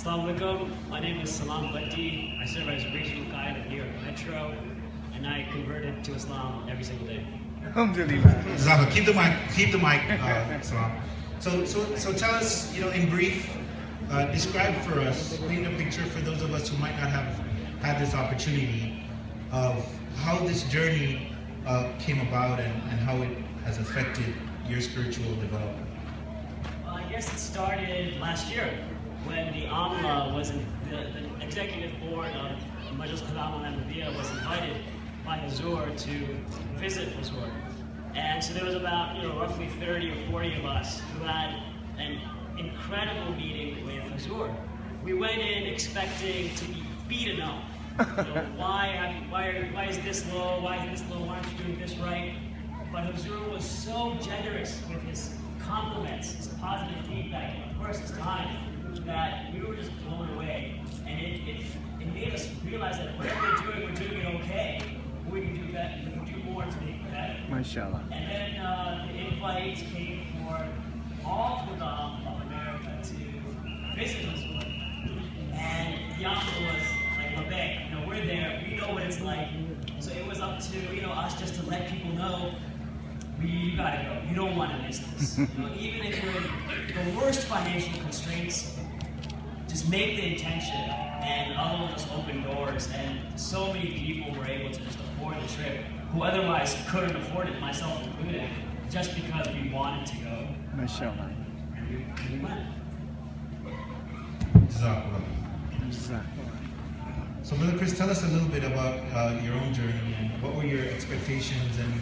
Assalamu alaikum. My name is Salam Bhatti. I serve as regional guide of New York Metro, and I converted to Islam every single day. Alhamdulillah. Jaza'Allah. Keep the mic, Salam. So tell us, in brief, describe for us, paint a picture for those of us who might not have had this opportunity of how this journey came about and how it has affected your spiritual development. I guess it started last year when the the executive board of Ahmadiyya was invited by Hazoor to visit Hazoor. And so there was about roughly 30 or 40 of us who had an incredible meeting with Hazoor. We went in expecting to be beaten up. Why is this low? Why is this low? Why aren't you doing this right? But Hazoor was so generous with his compliments, his positive feedback, and of course his time, that we were just blown away. And it made us realize that whatever we're doing it okay. We can do better. We can do more to make it better. MashaAllah. And then the invites came for all the of America to visit Hazoor. And the offer was like, Labek, we're there, we know what it's like. So it was up to us just to let people know, you gotta go. You don't want to miss this. Even if you're in the worst financial constraints, just make the intention, and Allah will just open doors. And so many people were able to just afford the trip who otherwise couldn't afford it, myself included, just because we wanted to go. MashaAllah. And we went. Jaza'Allah. So Brother Chris, tell us a little bit about your own journey and what were your expectations and